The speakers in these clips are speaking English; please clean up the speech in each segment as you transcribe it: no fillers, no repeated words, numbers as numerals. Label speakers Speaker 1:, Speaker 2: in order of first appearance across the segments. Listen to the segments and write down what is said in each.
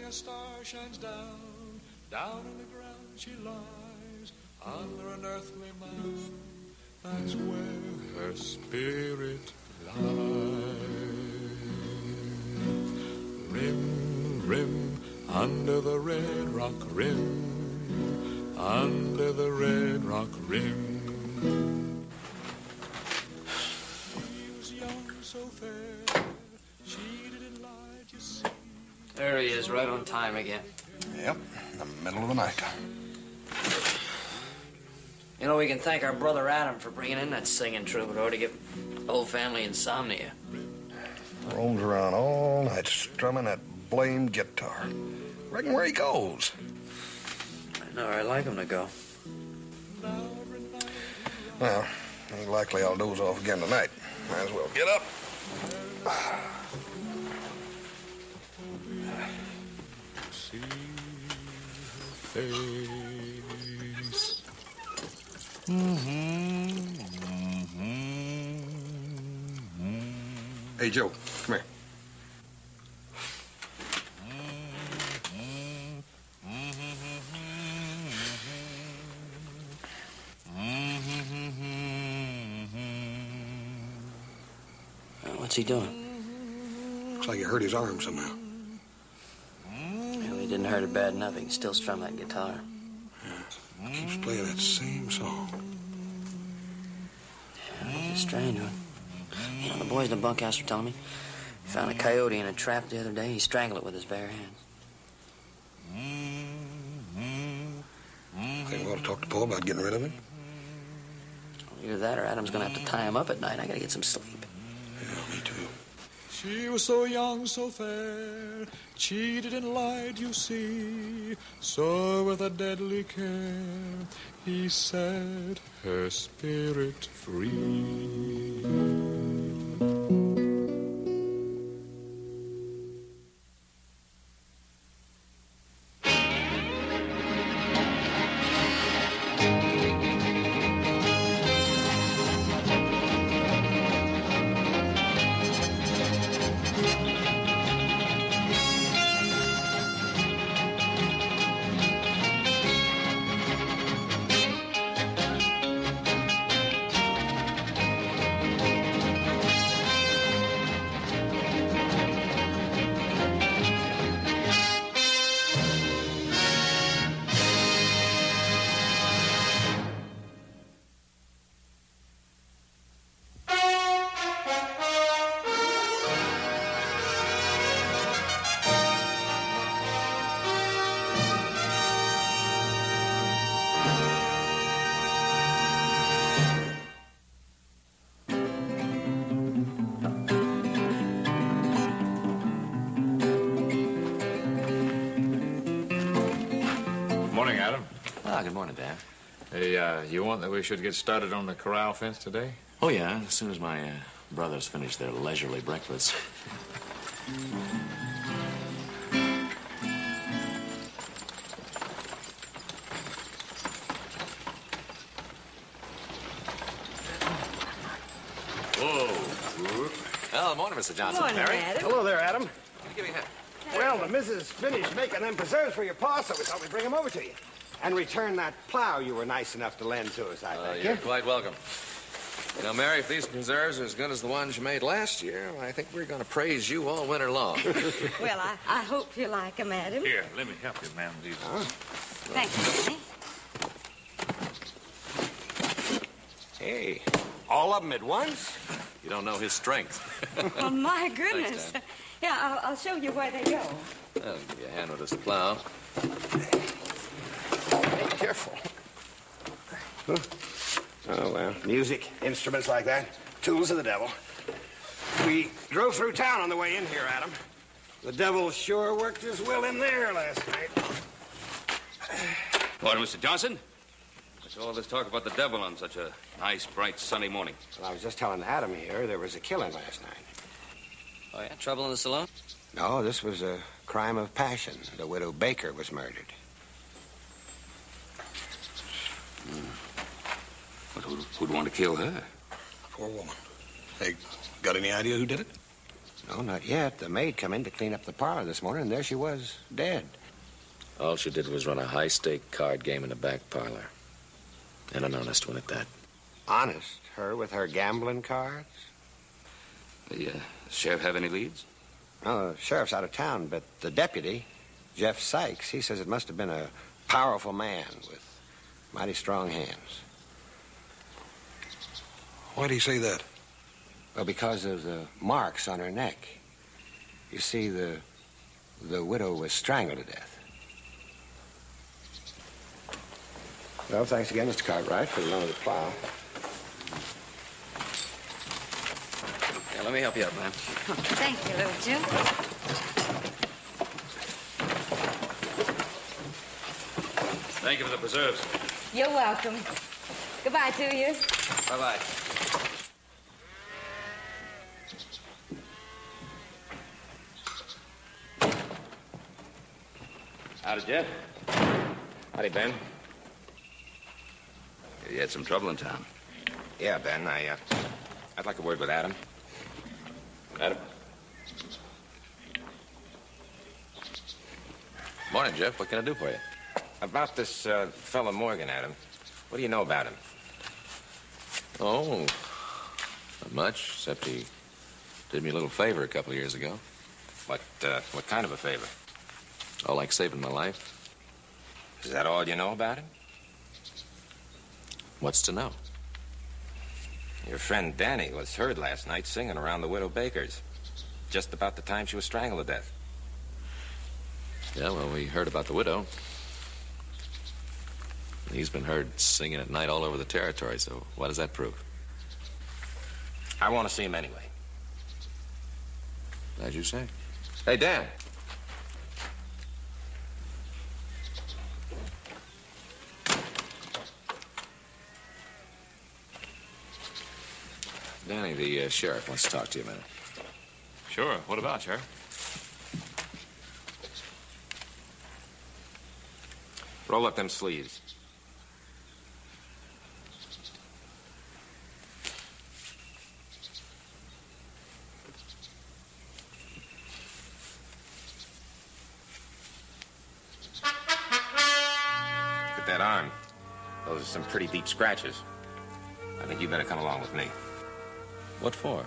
Speaker 1: a star shines down, down in the ground she lies, under an earthly mound, that's where her spirit lies. Rim, rim, under the red rock rim, under the red rock rim. She was young, so fair, she didn't lie, you see.
Speaker 2: There he is, right on time again.
Speaker 3: Yep, in the middle of the night.
Speaker 2: You know, we can thank our brother Adam for bringing in that singing troubadour to give the whole family insomnia.
Speaker 3: Roams around all night strumming that blamed guitar. Reckon where he goes.
Speaker 2: I know, I like him to go.
Speaker 3: Well, ain't likely I'll doze off again tonight. Might as well get up.
Speaker 1: See her face.
Speaker 3: Hey, Joe, come here.
Speaker 2: What's he doing?
Speaker 3: Looks like he hurt his arm somehow.
Speaker 2: Well, he didn't hurt it bad enough. He can still strum that guitar.
Speaker 3: Yeah. Keeps playing that same song.
Speaker 2: Yeah, it's a strange one. You know, the boys in the bunkhouse were telling me he found a coyote in a trap the other day. He strangled it with his bare hands.
Speaker 3: Think we ought to talk to Paul about getting rid of him?
Speaker 2: Either that or Adam's gonna have to tie him up at night. I gotta get some sleep.
Speaker 3: Yeah, me too.
Speaker 1: She was so young, so fair, cheated and lied, you see. So with a deadly care, he set her spirit free.
Speaker 4: Morning, Adam.
Speaker 5: Ah, good morning, Dan.
Speaker 4: Hey, you want that we should get started on the corral fence today?
Speaker 5: Oh, yeah, as soon as my brothers finish their leisurely breakfast. Whoa. Well, morning, Mr. Johnson.
Speaker 6: Morning,
Speaker 5: Mary.
Speaker 6: Adam.
Speaker 7: Hello there, Adam.
Speaker 5: Give me a hand.
Speaker 7: Well, the missus finished making them preserves for your pa, so we thought we'd bring them over to you. And return that plow you were nice enough to lend to us, I think.
Speaker 5: You're quite welcome. You know, Mary, if these preserves are as good as the ones you made last year, I think we're going to praise you all winter long.
Speaker 6: Well, I hope you like them, Adam.
Speaker 4: Here, let me help you, ma'am. These.
Speaker 6: Thank you, Danny.
Speaker 7: Hey, all of them at once?
Speaker 5: You don't know his strength.
Speaker 6: Oh, my goodness.
Speaker 5: Thanks, Dan.
Speaker 6: Yeah, I'll show you where they go.
Speaker 5: I'll give you a hand with this plow.
Speaker 7: Be careful. Huh? Oh, well, music, instruments like that, tools of the devil. We drove through town on the way in here, Adam. The devil sure worked his will in there last night.
Speaker 8: Morning, Mr. Johnson. What's all this talk about the devil on such a nice, bright, sunny morning?
Speaker 7: Well, I was just telling Adam here there was a killing last night.
Speaker 2: Oh, yeah? Trouble in the saloon?
Speaker 7: No, this was a crime of passion. The widow Baker was murdered.
Speaker 8: But who'd want to kill her?
Speaker 3: Poor woman. Hey, got any idea who did it?
Speaker 7: No, not yet. The maid come in to clean up the parlor this morning, and there she was, dead.
Speaker 5: All she did was run a high-stake card game in the back parlor. And an honest one at that.
Speaker 7: Honest? Her with her gambling cards?
Speaker 8: The sheriff have any leads?
Speaker 7: No, the sheriff's out of town, but the deputy, Jeff Sykes, he says it must have been a powerful man with mighty strong hands.
Speaker 3: Why do you say that?
Speaker 7: Well, because of the marks on her neck. You see, the widow was strangled to death. Well, thanks again, Mr. Cartwright, for the loan of the plow.
Speaker 2: Yeah, let me help you out, ma'am.
Speaker 6: Thank you, little Jim.
Speaker 8: Thank you for the preserves.
Speaker 6: You're welcome. Goodbye to you.
Speaker 2: Bye-bye.
Speaker 8: Howdy, Jeff.
Speaker 7: Howdy, Ben.
Speaker 8: You had some trouble in town.
Speaker 7: Yeah, Ben, I'd like a word with Adam.
Speaker 8: Adam?
Speaker 5: Morning, Jeff. What can I do for you?
Speaker 7: About this fellow Morgan, Adam. What do you know about him?
Speaker 5: Oh, not much, except he did me a little favor a couple of years ago.
Speaker 7: What kind of a favor?
Speaker 5: Oh, like saving my life.
Speaker 7: Is that all you know about him?
Speaker 5: What's to know?
Speaker 7: Your friend Danny was heard last night singing around the Widow Baker's. Just about the time she was strangled to death.
Speaker 5: Yeah, well, we heard about the widow. He's been heard singing at night all over the territory, so what does that prove?
Speaker 7: I want to see him anyway.
Speaker 5: As you say.
Speaker 7: Hey, Dan.
Speaker 5: Danny, the sheriff wants to talk to you a minute.
Speaker 8: Sure. What about, Sheriff?
Speaker 7: Roll up them sleeves. Look at that arm. Those are some pretty deep scratches. I think you better come along with me.
Speaker 5: What for?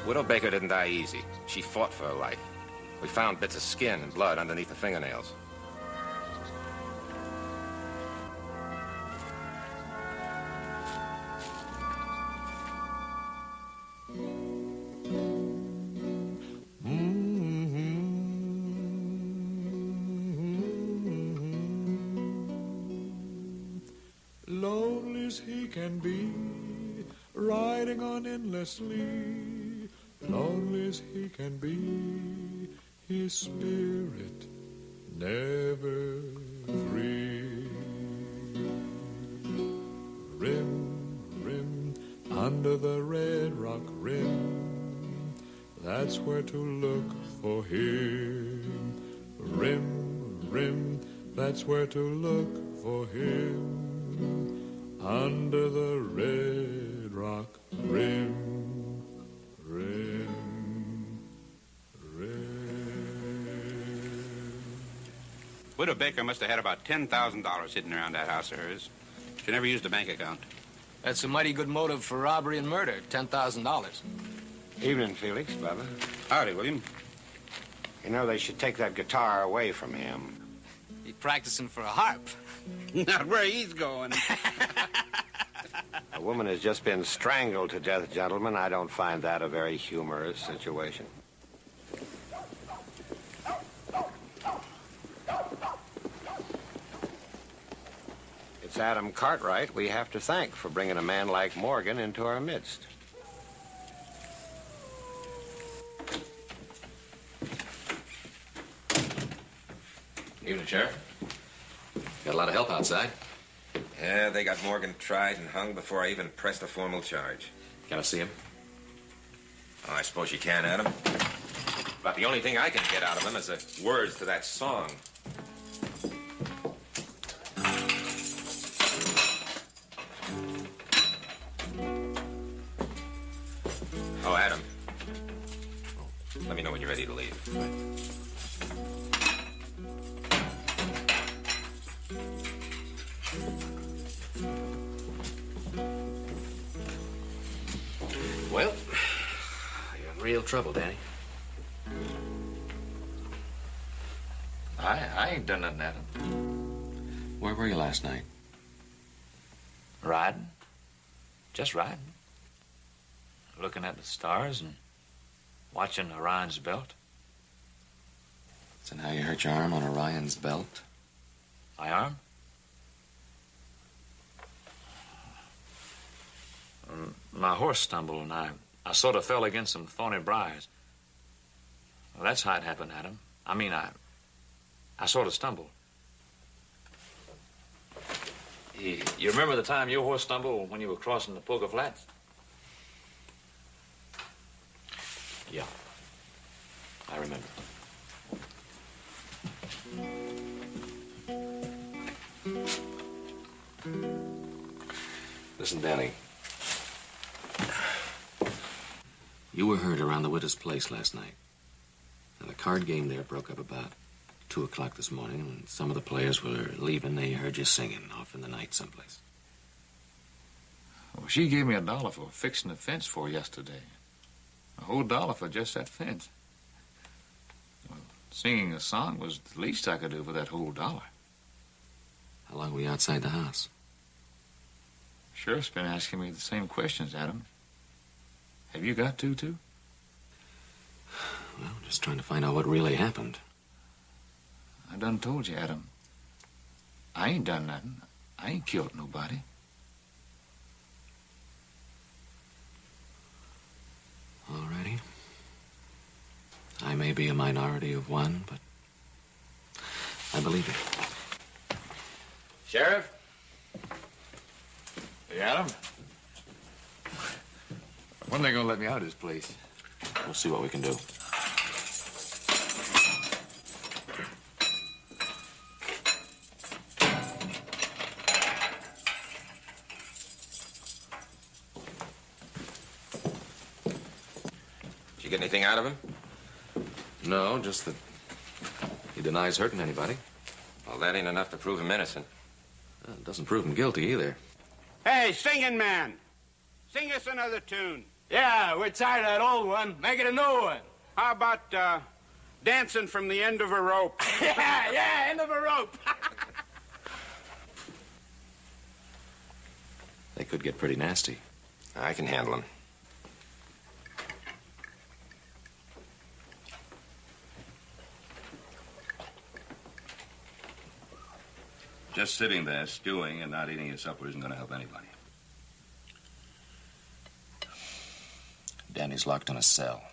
Speaker 7: Widow Baker didn't die easy. She fought for her life. We found bits of skin and blood underneath the fingernails.
Speaker 1: Lonely as he can be, riding on endlessly, lonely as he can be, his spirit never free. Rim, rim, under the red rock rim, that's where to look for him. Rim, rim, that's where to look for him. Under the red rock rim, rim, rim.
Speaker 9: Widow Baker must have had about $10,000 hidden around that house of hers. She never used a bank account.
Speaker 10: That's a mighty good motive for robbery and murder, $10,000.
Speaker 7: Evening, Felix, Bubba.
Speaker 9: Howdy, William.
Speaker 7: You know, they should take that guitar away from him.
Speaker 10: He's practicing for a harp.
Speaker 9: Not where he's going.
Speaker 7: A woman has just been strangled to death, gentlemen. I don't find that a very humorous situation. It's Adam Cartwright we have to thank for bringing a man like Morgan into our midst.
Speaker 5: Evening, Sheriff. Got a lot of help outside.
Speaker 7: Yeah, they got Morgan tried and hung before I even pressed a formal charge.
Speaker 5: Can I see him?
Speaker 7: Oh, I suppose you can, Adam. About the only thing I can get out of him is the words to that song. Oh, Adam,
Speaker 8: Let me know when you're ready to leave.
Speaker 5: Well, you're in real trouble, Danny.
Speaker 4: I ain't done nothing, Adam.
Speaker 5: Where were you last night?
Speaker 4: Riding. Just riding. Looking at the stars and watching Orion's belt.
Speaker 5: Is that how you hurt your arm on Orion's belt?
Speaker 4: My arm? My horse stumbled and I sort of fell against some thorny briars. Well, that's how it happened, Adam. I mean, I sort of stumbled. You remember the time your horse stumbled when you were crossing the Poker Flats?
Speaker 5: Yeah. I remember. Listen, Danny. You were heard around the widow's place last night. Now, the card game there broke up about 2 o'clock this morning. When some of the players were leaving, they heard you singing off in the night someplace.
Speaker 4: Well, she gave me $1 for fixing the fence for yesterday. A whole $1 for just that fence. Well, singing a song was the least I could do for that whole $1.
Speaker 5: How long were you outside the house?
Speaker 4: Sheriff's been asking me the same questions, Adam. Have you got to, too?
Speaker 5: Well, just trying to find out what really happened.
Speaker 4: I done told you, Adam. I ain't done nothing. I ain't killed nobody.
Speaker 5: Alrighty. I may be a minority of one, but I believe you.
Speaker 4: Sheriff? Hey, Adam? When are they gonna let me out of this place?
Speaker 5: We'll see what we can do.
Speaker 8: Did you get anything out of him?
Speaker 5: No, just that he denies hurting anybody.
Speaker 8: Well, that ain't enough to prove him innocent.
Speaker 5: Well, it doesn't prove him guilty either.
Speaker 7: Hey, singing man, sing us another tune.
Speaker 10: Yeah, we're tired of that old one. Make it a new one.
Speaker 7: How about dancing from the end of a rope?
Speaker 10: yeah, end of a rope.
Speaker 5: They could get pretty nasty.
Speaker 8: I can handle him. Just sitting there stewing and not eating your supper isn't going to help anybody.
Speaker 5: Danny's locked in a cell,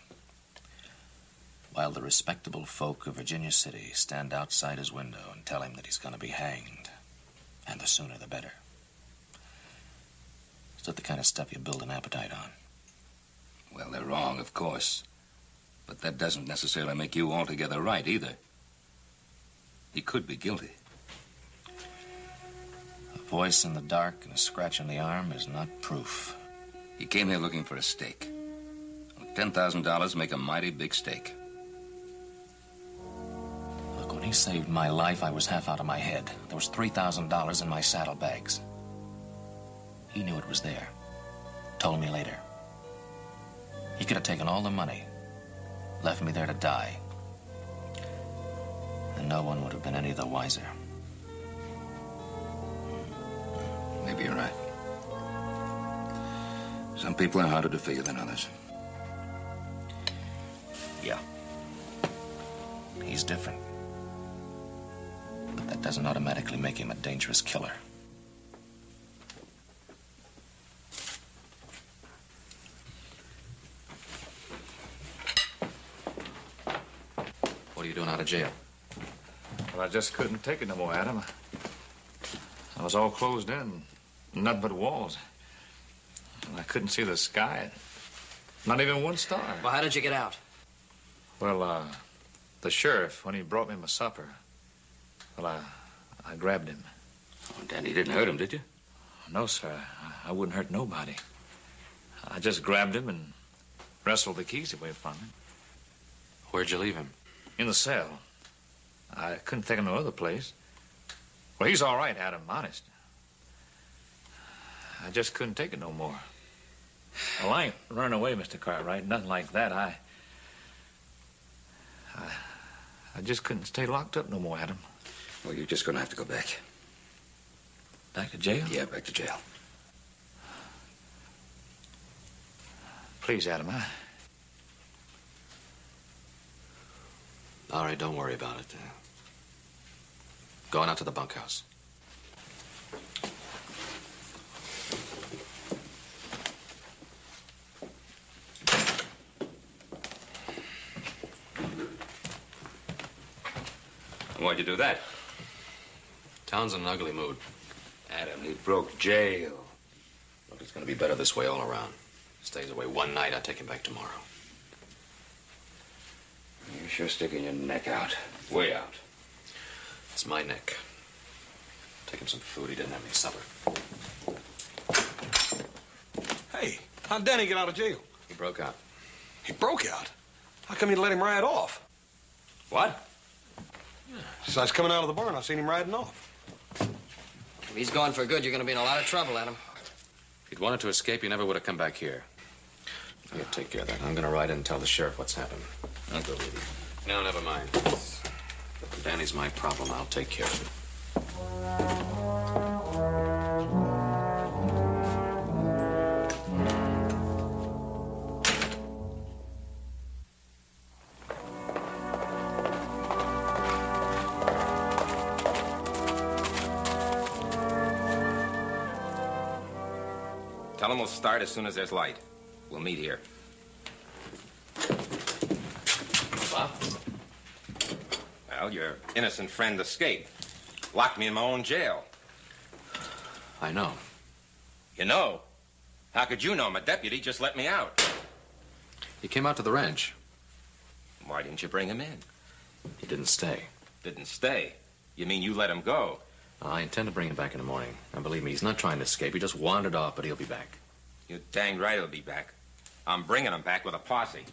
Speaker 5: while the respectable folk of Virginia City stand outside his window and tell him that he's going to be hanged, and the sooner the better. Is that the kind of stuff you build an appetite on?
Speaker 8: Well, they're wrong, of course. But that doesn't necessarily make you altogether right, either. He could be guilty.
Speaker 5: A voice in the dark and a scratch on the arm is not proof.
Speaker 8: He came here looking for a stake. $10,000 make a mighty big stake.
Speaker 5: Look, when he saved my life, I was half out of my head. There was $3,000 in my saddlebags. He knew it was there. Told me later. He could have taken all the money, left me there to die. And no one would have been any the wiser.
Speaker 8: Maybe you're right. Some people are harder to figure than others.
Speaker 5: Yeah. He's different. But that doesn't automatically make him a dangerous killer. What are you doing out of jail?
Speaker 4: Well, I just couldn't take it no more, Adam. I was all closed in, nothing but walls. And I couldn't see the sky. Not even one star.
Speaker 2: Well, how did you get out?
Speaker 4: Well, the sheriff, when he brought me my supper, well, I grabbed him.
Speaker 8: Oh, Danny, you didn't hurt him, did you?
Speaker 4: No, sir. I wouldn't hurt nobody. I just grabbed him and wrestled the keys away from him.
Speaker 5: Where'd you leave him?
Speaker 4: In the cell. I couldn't take him no other place. Well, he's all right, Adam, honest. I just couldn't take it no more. Well, I ain't running away, Mr. Cartwright, nothing like that. I just couldn't stay locked up no more, Adam.
Speaker 7: Well, you're just gonna have to go back.
Speaker 4: Back to jail?
Speaker 7: Yeah, back to jail.
Speaker 4: Please, Adam,
Speaker 5: All right, don't worry about it. Going out to the bunkhouse.
Speaker 9: Why'd you do that?
Speaker 5: Town's in an ugly mood.
Speaker 7: Adam, he broke jail.
Speaker 5: Look, it's going to be better this way all around. Stays away one night, I'll take him back tomorrow.
Speaker 7: You're sure sticking your neck out. Way out.
Speaker 5: It's my neck. Take him some food. He didn't have any supper.
Speaker 3: Hey, how'd Danny get out of jail?
Speaker 5: He broke out.
Speaker 3: He broke out? How come you let him ride off?
Speaker 9: What?
Speaker 3: Since I was coming out of the barn, I seen him riding off.
Speaker 2: If he's gone for good, you're going to be in a lot of trouble, Adam.
Speaker 5: If he'd wanted to escape, he never would have come back here. Here, take care of that. I'm going to ride in and tell the sheriff what's happened.
Speaker 7: I'll go with you.
Speaker 5: No, never mind. Danny's my problem. I'll take care of it.
Speaker 9: Tell him we'll start as soon as there's light. We'll meet here.
Speaker 5: Bob?
Speaker 9: Well, your innocent friend escaped. Locked me in my own jail.
Speaker 5: I know.
Speaker 9: You know? How could you know? I'm a deputy. Just let me out.
Speaker 5: He came out to the ranch.
Speaker 9: Why didn't you bring him in?
Speaker 5: He didn't stay.
Speaker 9: Didn't stay? You mean you let him go?
Speaker 5: I intend to bring him back in the morning. And believe me, he's not trying to escape. He just wandered off, but he'll be back.
Speaker 9: You're dang right he'll be back. I'm bringing him back with a posse.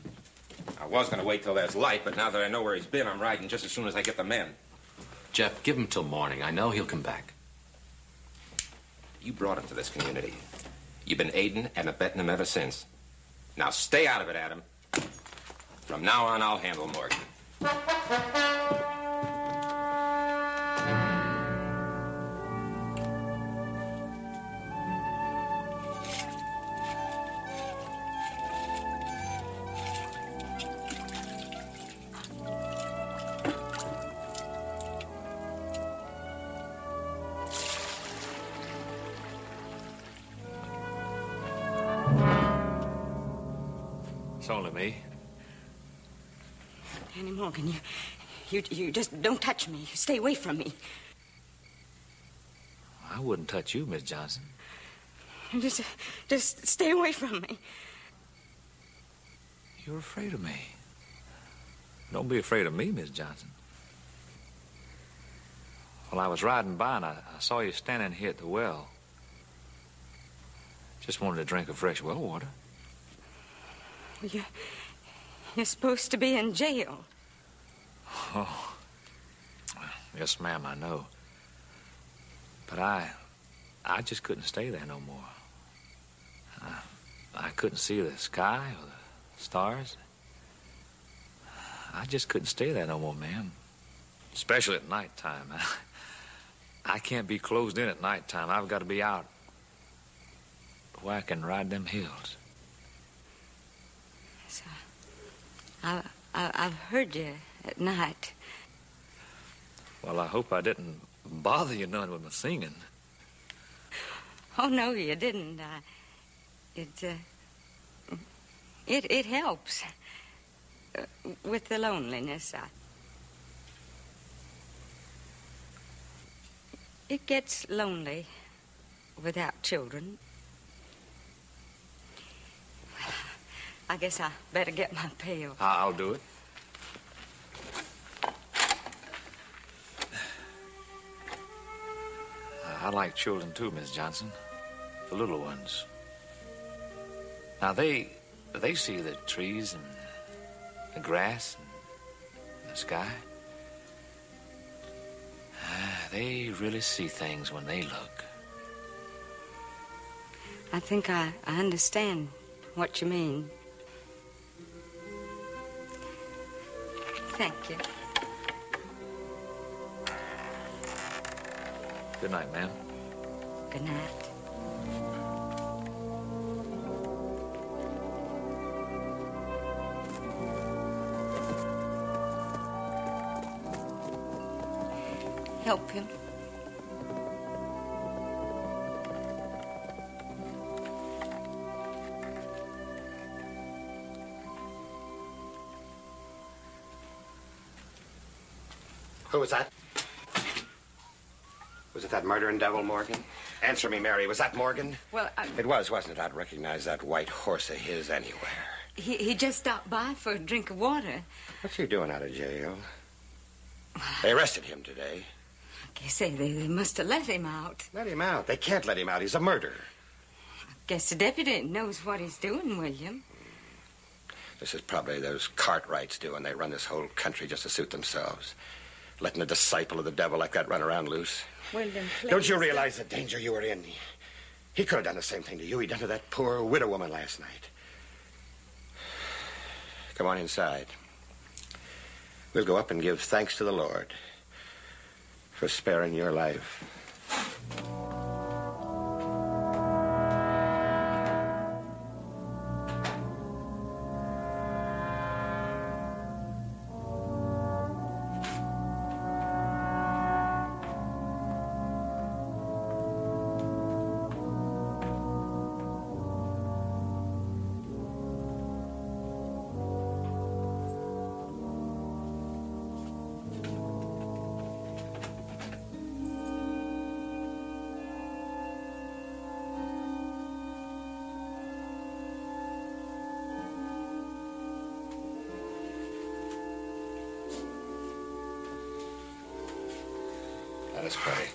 Speaker 9: I was going to wait till there's light, but now that I know where he's been, I'm riding just as soon as I get the men.
Speaker 5: Jeff, give him till morning. I know he'll come back.
Speaker 9: You brought him to this community. You've been aiding and abetting him ever since. Now stay out of it, Adam. From now on, I'll handle Morgan.
Speaker 4: It's only me.
Speaker 6: Danny Morgan, you just don't touch me. Stay away from me.
Speaker 4: I wouldn't touch you, Miss Johnson.
Speaker 6: Just stay away from me.
Speaker 4: You're afraid of me. Don't be afraid of me, Miss Johnson. Well, I was riding by and I saw you standing here at the well. Just wanted a drink of fresh well water.
Speaker 6: You're supposed to be in jail.
Speaker 4: Oh. Yes, ma'am, I know. But I just couldn't stay there no more. I couldn't see the sky or the stars. I just couldn't stay there no more, ma'am. Especially at nighttime. I can't be closed in at nighttime. I've got to be out where I can ride them hills.
Speaker 6: So, I've heard you at night.
Speaker 4: Well, I hope I didn't bother you none with my singing.
Speaker 6: Oh, no, you didn't. It helps with the loneliness. It gets lonely without children. I guess I better get my pail.
Speaker 4: I'll do it. I like children too, Miss Johnson. The little ones. Now, they see the trees and the grass the sky. They really see things when they look.
Speaker 6: I think I understand what you mean. Thank you.
Speaker 4: Good night, ma'am.
Speaker 6: Good night. Help him.
Speaker 7: Who was that? Was it that murdering devil, Morgan? Answer me, Mary. Was that Morgan?
Speaker 6: Well,
Speaker 7: It was, wasn't it? I'd recognize that white horse of his anywhere.
Speaker 6: he just stopped by for a drink of water.
Speaker 7: What's he doing out of jail? They arrested him today.
Speaker 6: Guess they must have let him out.
Speaker 7: Let him out. They can't let him out. He's a murderer.
Speaker 6: Guess the deputy knows what he's doing, William.
Speaker 7: This is probably those Cartwrights doing. They run this whole country just to suit themselves. Letting a disciple of the devil like that run around loose.
Speaker 6: William, please.
Speaker 7: Don't you realize the danger you were in? He could have done the same thing to you. He done to that poor widow woman last night. Come on inside. We'll go up and give thanks to the Lord for sparing your life. Let us pray.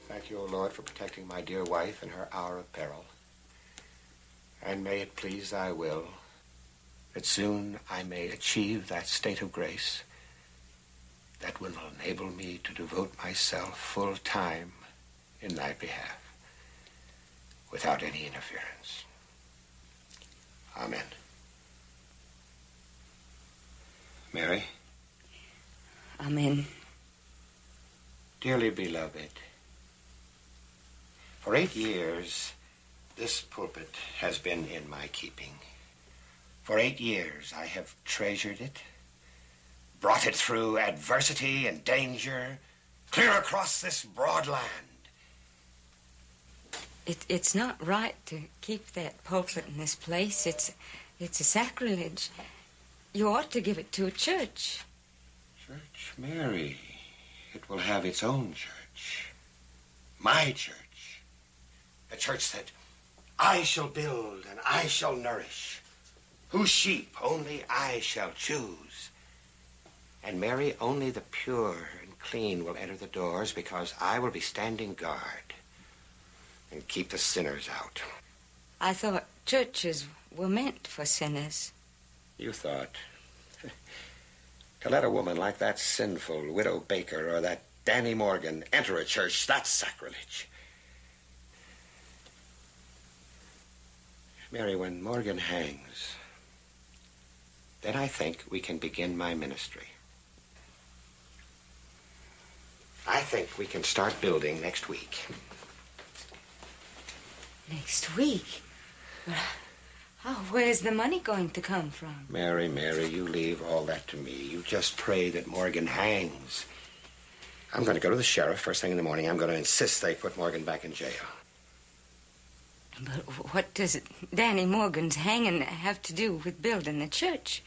Speaker 7: Thank you, O Lord, for protecting my dear wife in her hour of peril. And may it please thy will that soon I may achieve that state of grace that will enable me to devote myself full time in thy behalf without any interference. Amen. Mary?
Speaker 6: Amen.
Speaker 7: Dearly beloved, for 8 years, this pulpit has been in my keeping. For 8 years, I have treasured it, brought it through adversity and danger, clear across this broad land.
Speaker 6: It's not right to keep that pulpit in this place. It's a sacrilege. You ought to give it to a church.
Speaker 7: Church, Mary. It will have its own church. My church. A church that I shall build and I shall nourish. Whose sheep only I shall choose. And Mary, only the pure and clean will enter the doors because I will be standing guard and keep the sinners out.
Speaker 6: I thought churches were meant for sinners.
Speaker 7: You thought. To let a woman like that sinful Widow Baker or that Danny Morgan enter a church, that's sacrilege. Mary, when Morgan hangs, then I think we can begin my ministry. I think we can start building next week.
Speaker 6: Next week? Oh, where's the money going to come from?
Speaker 7: Mary, you leave all that to me. You just pray that Morgan hangs. I'm going to go to the sheriff first thing in the morning. I'm going to insist they put Morgan back in jail.
Speaker 6: But what does Danny Morgan's hanging have to do with building the church?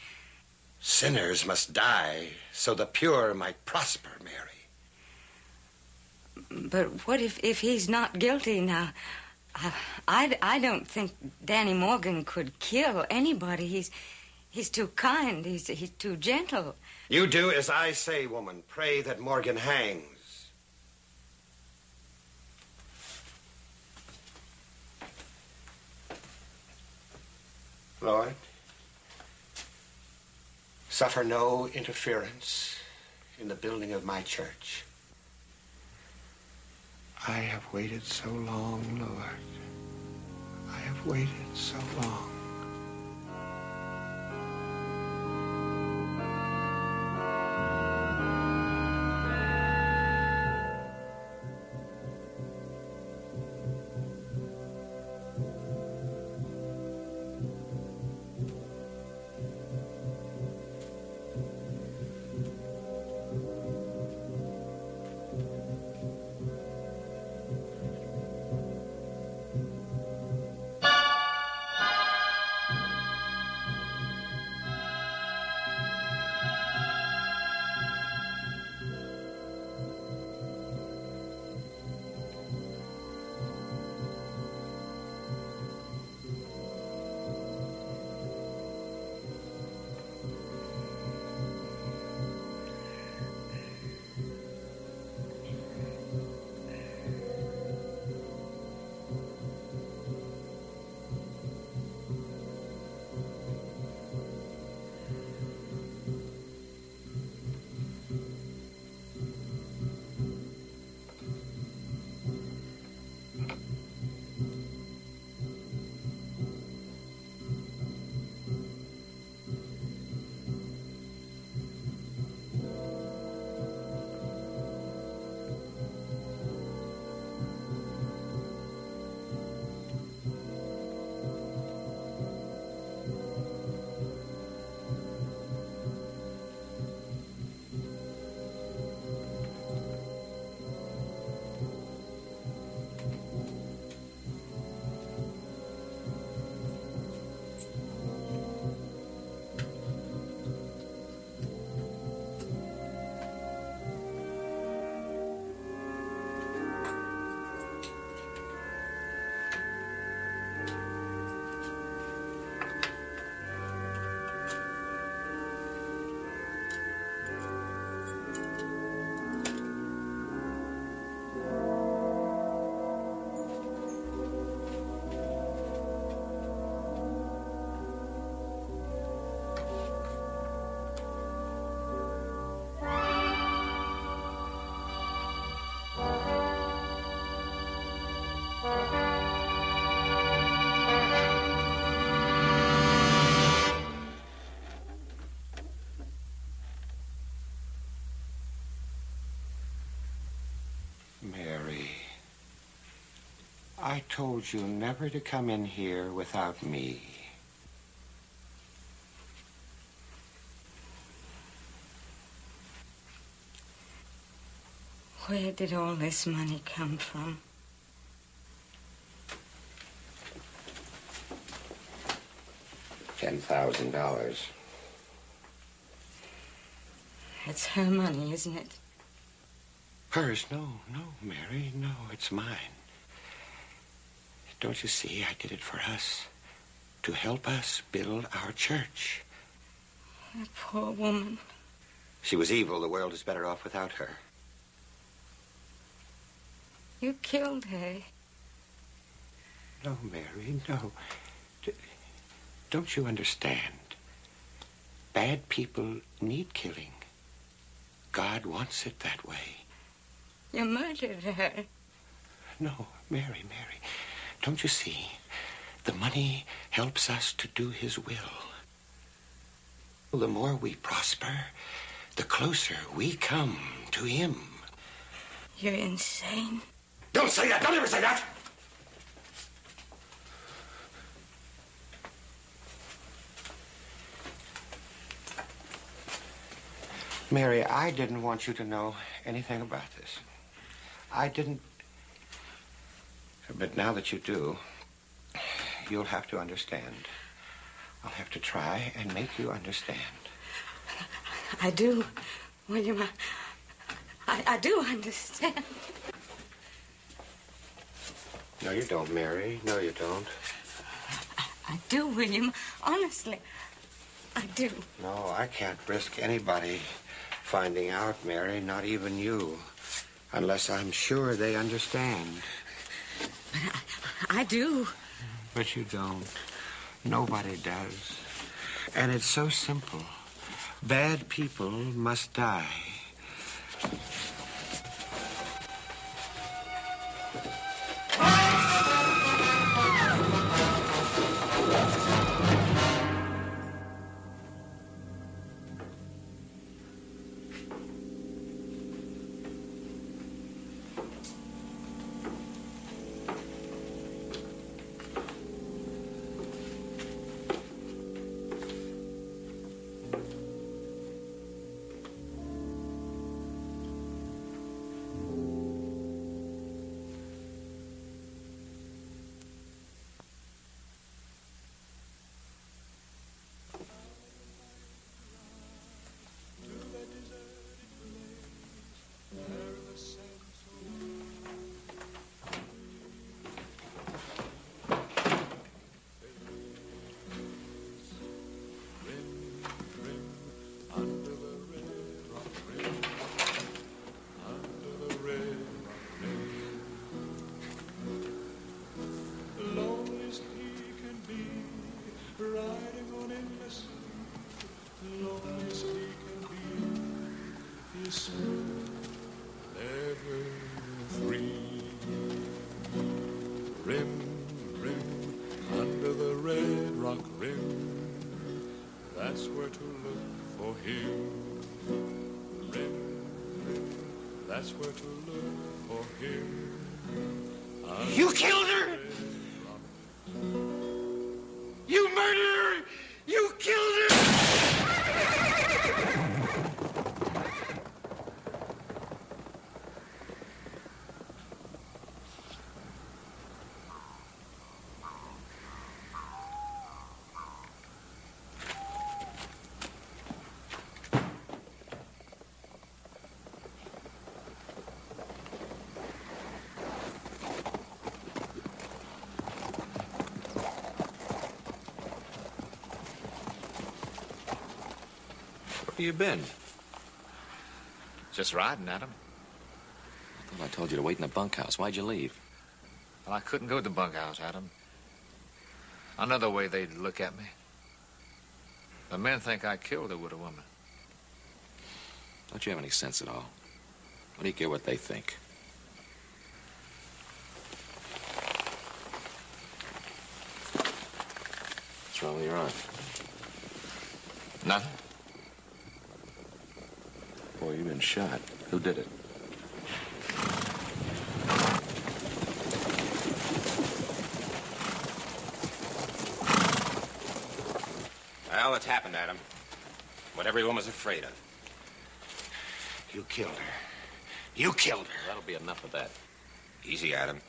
Speaker 7: Sinners must die so the pure might prosper, Mary.
Speaker 6: But what if he's not guilty now? I don't think Danny Morgan could kill anybody. He's too kind. He's too gentle.
Speaker 7: You do as I say, woman. Pray that Morgan hangs. Lord, suffer no interference in the building of my church. I have waited so long, Lord. I have waited so long. Mary, I told you never to come in here without me.
Speaker 6: Where did all this money come from?
Speaker 7: $10,000.
Speaker 6: It's her money, isn't it?
Speaker 7: Hers? No, Mary, no, it's mine. Don't you see, I did it for us. To help us build our church.
Speaker 6: That poor woman.
Speaker 7: She was evil. The world is better off without her.
Speaker 6: You killed her.
Speaker 7: No, Mary, no. Don't you understand? Bad people need killing. God wants it that way.
Speaker 6: You murdered her.
Speaker 7: No, Mary. Don't you see? The money helps us to do his will. The more we prosper, the closer we come to him.
Speaker 6: You're insane.
Speaker 7: Don't say that! Don't ever say that! Mary, I didn't want you to know anything about this. I didn't. But now that you do, you'll have to understand. I'll have to try and make you understand.
Speaker 6: I do, William. I do understand.
Speaker 7: No, you don't, Mary. No, you don't.
Speaker 6: I do, William. Honestly, I do.
Speaker 7: No, I can't risk anybody finding out, Mary, not even you, unless I'm sure they understand.
Speaker 6: But I do.
Speaker 7: But you don't. Nobody does. And it's so simple. Bad people must die.
Speaker 1: That's where to look for him. That's where to look for him.
Speaker 7: You killed her! You murderer! You killed her!
Speaker 5: Where you been?
Speaker 4: Just riding, Adam.
Speaker 5: I thought I told you to wait in the bunkhouse. Why'd you leave?
Speaker 4: Well, I couldn't go to the bunkhouse, Adam. Another way they'd look at me. The men think I killed her with a woman.
Speaker 5: Don't you have any sense at all? What do you care what they think? What's wrong with your arm?
Speaker 4: Nothing.
Speaker 5: Boy, you've been shot. Who did it?
Speaker 7: Well, it's happened, Adam. What everyone was afraid of. You killed her. You killed her.
Speaker 5: That'll be enough of that.
Speaker 7: Easy, Adam.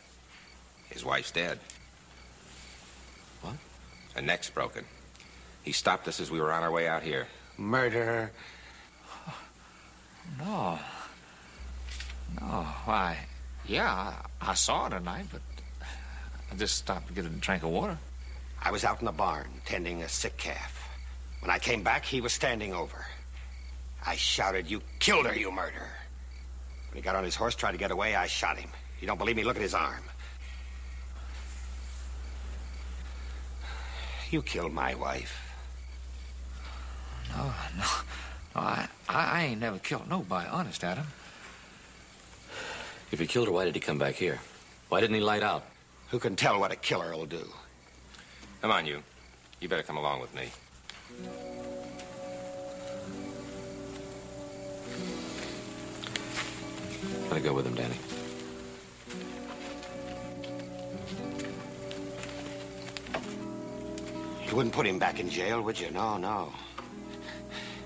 Speaker 7: His wife's dead.
Speaker 5: What?
Speaker 7: Her neck's broken. He stopped us as we were on our way out here. Murderer.
Speaker 4: No. No, why, yeah, I saw her tonight, but I just stopped to get a drink of water.
Speaker 7: I was out in the barn tending a sick calf. When I came back, he was standing over. I shouted, "You killed her, you murderer." When he got on his horse, tried to get away, I shot him. You don't believe me? Look at his arm. You killed my wife.
Speaker 4: No, I ain't never killed nobody, honest, Adam.
Speaker 5: If he killed her, why did he come back here? Why didn't he light out?
Speaker 7: Who can tell what a killer will do? Come on, you. You better come along with me.
Speaker 5: Gotta go with him, Danny.
Speaker 7: You wouldn't put him back in jail, would you? No, no.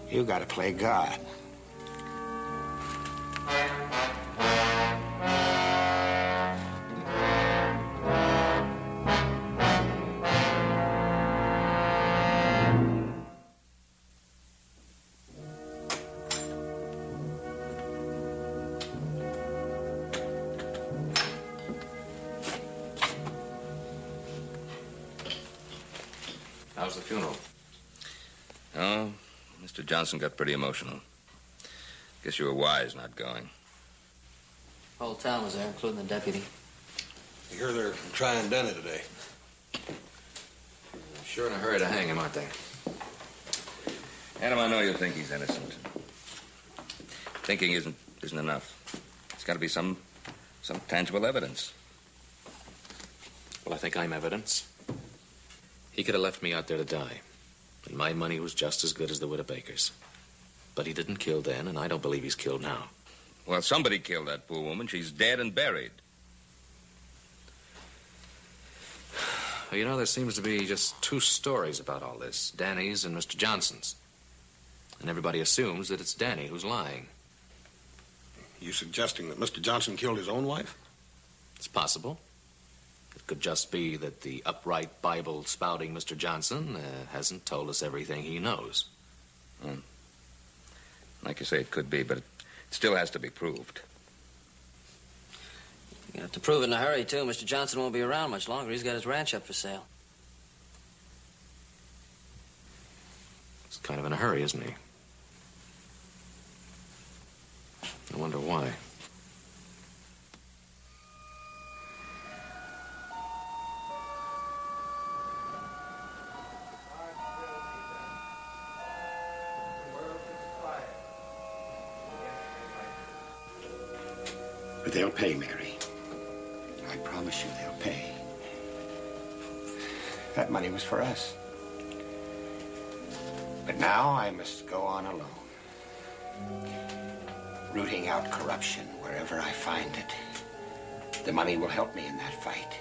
Speaker 7: You gotta play God.
Speaker 5: How's the funeral? Oh, Mr. Johnson got pretty emotional. Guess you were wise not going.
Speaker 2: Whole town was there, including the deputy.
Speaker 3: You hear they're trying Denny today.
Speaker 5: Sure in a hurry to hang him, aren't they?
Speaker 8: Adam, I know you think he's innocent. Thinking isn't enough. It's got to be some tangible evidence.
Speaker 5: Well, I think I'm evidence. He could have left me out there to die. And my money was just as good as the widow Baker's. But he didn't kill then, and I don't believe he's killed now.
Speaker 8: Well, somebody killed that poor woman. She's dead and buried.
Speaker 5: Well, you know, there seems to be just two stories about all this. Danny's and Mr. Johnson's. And everybody assumes that it's Danny who's lying.
Speaker 3: You suggesting that Mr. Johnson killed his own wife?
Speaker 5: It's possible. It could just be that the upright Bible-spouting Mr. Johnson hasn't told us everything he knows.
Speaker 8: Like you say, it could be, but it still has to be proved.
Speaker 2: You have to prove it in a hurry, too. Mr. Johnson won't be around much longer. He's got his ranch up for sale.
Speaker 5: He's kind of in a hurry, isn't he? I wonder why.
Speaker 7: But they'll pay, Mary. I promise you they'll pay. That money was for us. But now I must go on alone. Rooting out corruption wherever I find it. The money will help me in that fight.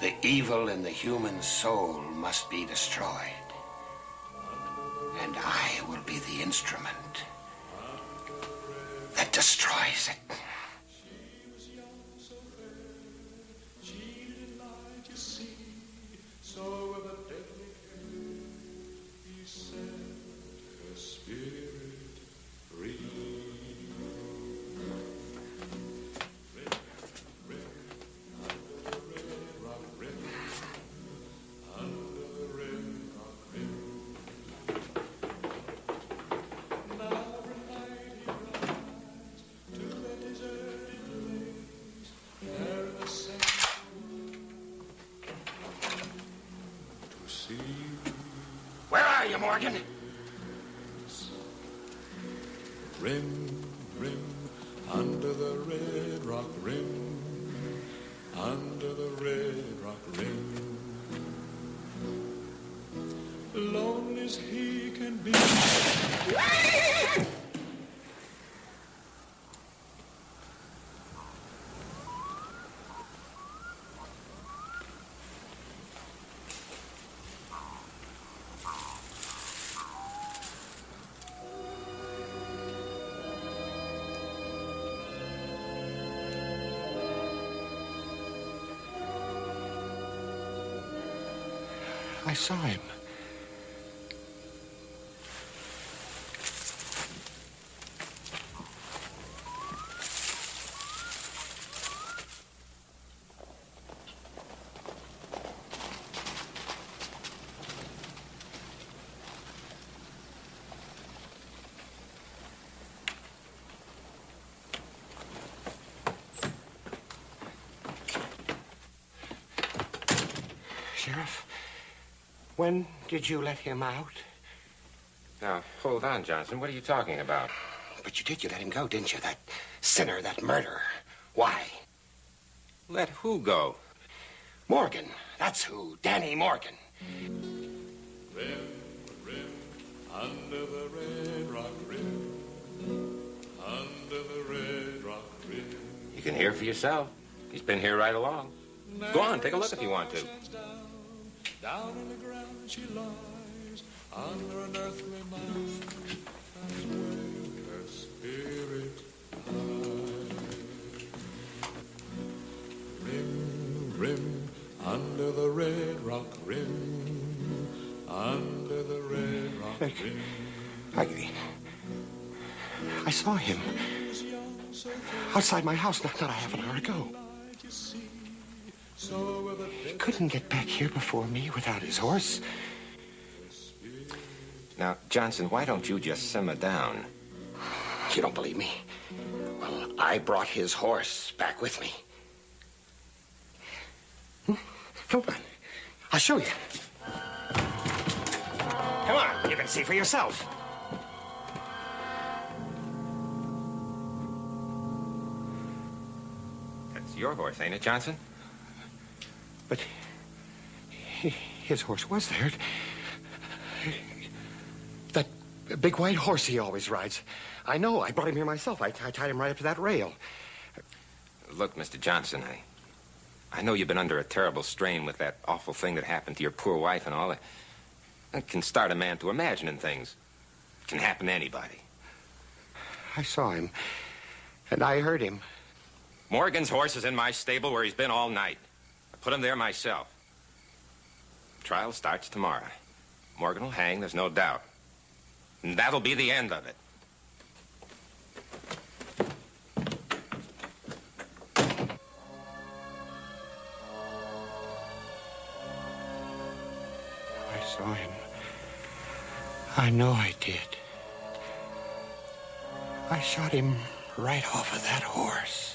Speaker 7: The evil in the human soul must be destroyed. And I will be the instrument that destroys it. Where are you, Morgan?
Speaker 1: Rim, rim, under the red rock rim, under the red rock rim. Lonely as he can be.
Speaker 7: I saw him. Sheriff, when did you let him out?
Speaker 9: Now, hold on, Johnson. What are you talking about?
Speaker 7: But you did. You let him go, didn't you? That sinner, that murderer. Why?
Speaker 9: Let who go?
Speaker 7: Morgan. That's who. Danny Morgan.
Speaker 1: Rim, rim, under the red rock rim, under the red rock rim.
Speaker 9: You can hear for yourself. He's been here right along. Go on, take a look if you want to.
Speaker 1: Down in the ground she lies, under an earthly mound, that's where her spirit lies. Rim, rim, under the red rock rim, under the red rock rim.
Speaker 7: I saw him outside my house not a half an hour ago. He couldn't get back here before me without his horse.
Speaker 9: Now, Johnson, why don't you just simmer down?
Speaker 7: You don't believe me? Well, I brought his horse back with me. Come on. I'll show you. Come on, you can see for yourself.
Speaker 9: That's your horse, ain't it, Johnson?
Speaker 7: But his horse was there. That big white horse he always rides. I know. I brought him here myself. I tied him right up to that rail.
Speaker 9: Look, Mr. Johnson, I know you've been under a terrible strain with that awful thing that happened to your poor wife and all. It can start a man to imagining things. It can happen to anybody.
Speaker 7: I saw him, and I heard him.
Speaker 9: Morgan's horse is in my stable where he's been all night. I put him there myself. Trial starts tomorrow. Morgan will hang, there's no doubt. And that'll be the end of it.
Speaker 7: I saw him. I know I did. I shot him right off of that horse.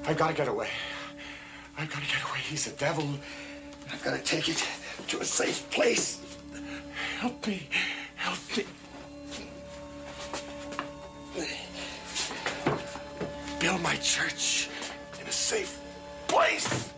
Speaker 7: I've got to get away. I've got to get away. He's a devil. I've got to take it to a safe place. Help me. Help me. Build my church in a safe place.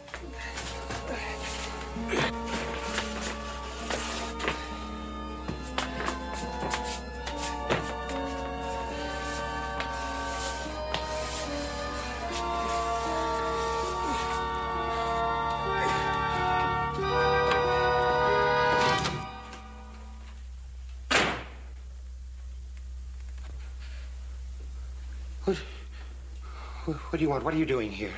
Speaker 7: What do you want? What are you doing here?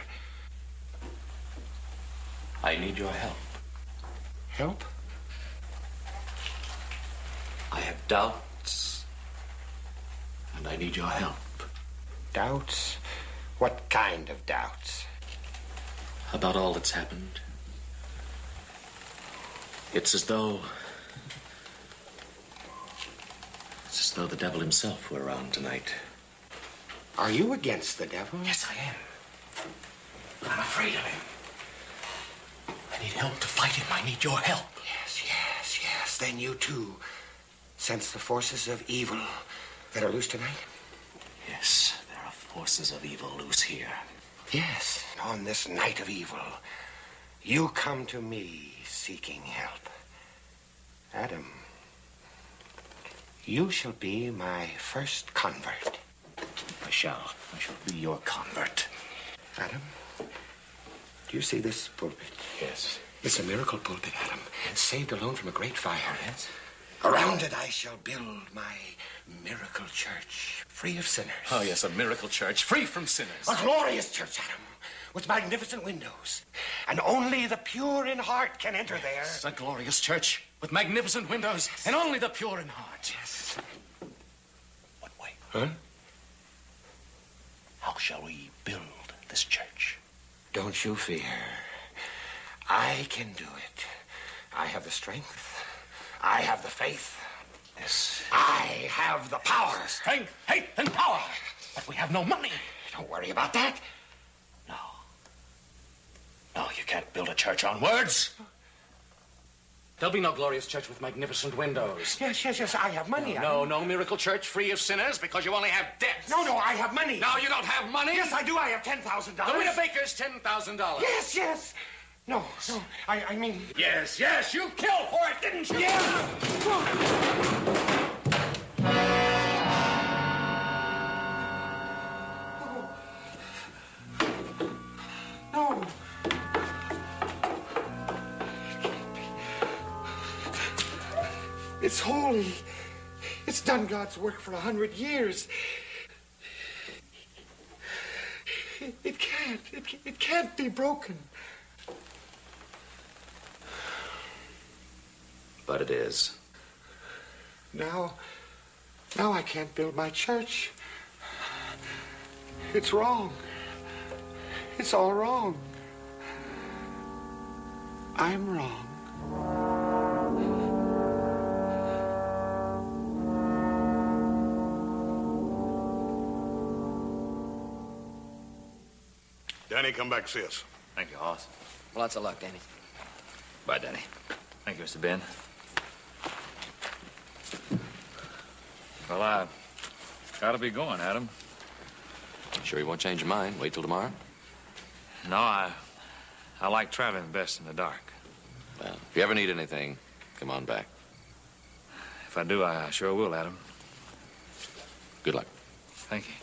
Speaker 5: I need your help.
Speaker 7: Help?
Speaker 5: I have doubts, and I need your help.
Speaker 7: Doubts? What kind of doubts?
Speaker 5: About all that's happened. It's as though the devil himself were around tonight.
Speaker 7: Are you against the devil?
Speaker 5: Yes, I am. But I'm afraid of him. I need help to fight him. I need your help.
Speaker 7: Yes. Then you, too, sense the forces of evil that are loose tonight?
Speaker 5: Yes, there are forces of evil loose here.
Speaker 7: Yes, on this night of evil, you come to me seeking help. Adam, you shall be my first convert.
Speaker 5: I shall be your convert.
Speaker 7: Adam, do you see this pulpit?
Speaker 5: Yes.
Speaker 7: It's a miracle pulpit, Adam. Saved alone from a great fire.
Speaker 5: Yes.
Speaker 7: Around it I shall build my miracle church, free of sinners.
Speaker 5: Oh, yes, a miracle church, free from sinners.
Speaker 7: A glorious church, Adam, with magnificent windows. And only the pure in heart can enter there.
Speaker 5: Yes, a glorious church with magnificent windows, and only the pure in heart.
Speaker 7: Yes.
Speaker 5: What way?
Speaker 7: Huh?
Speaker 5: How shall we build this church?
Speaker 7: Don't you fear. I can do it. I have the strength. I have the faith.
Speaker 5: Yes.
Speaker 7: I have the power.
Speaker 5: Strength, faith, and power. But we have no money.
Speaker 7: Don't worry about that.
Speaker 5: No, you can't build a church on words. There'll be no glorious church with magnificent windows.
Speaker 7: Yes, I have money.
Speaker 5: No miracle church free of sinners because you only have debts.
Speaker 7: No, I have money.
Speaker 5: No, you don't have money?
Speaker 7: Yes, I do. I have $10,000.
Speaker 5: The Rita Baker's $10,000.
Speaker 7: Yes. No, I mean...
Speaker 5: Yes, you killed for it, didn't you?
Speaker 7: No. It's holy. It's done God's work for 100 years. It can't be broken.
Speaker 5: But it is.
Speaker 7: Now I can't build my church. It's wrong. It's all wrong. I'm wrong.
Speaker 3: Danny, come back, see us.
Speaker 4: Thank you, Hoss.
Speaker 2: Lots of luck, Danny.
Speaker 4: Bye, Danny. Thank you, Mr. Ben. Well, I gotta be going, Adam.
Speaker 5: Sure you won't change your mind? Wait till tomorrow?
Speaker 4: No, I like traveling best in the dark.
Speaker 5: Well, if you ever need anything, come on back.
Speaker 4: If I do, I sure will, Adam.
Speaker 5: Good luck.
Speaker 4: Thank you.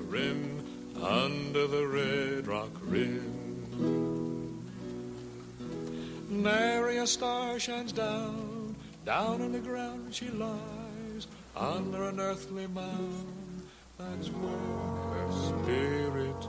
Speaker 1: Rim, under the red rock rim. Nary a star shines down on the ground she lies, under an earthly mound. That's where her spirit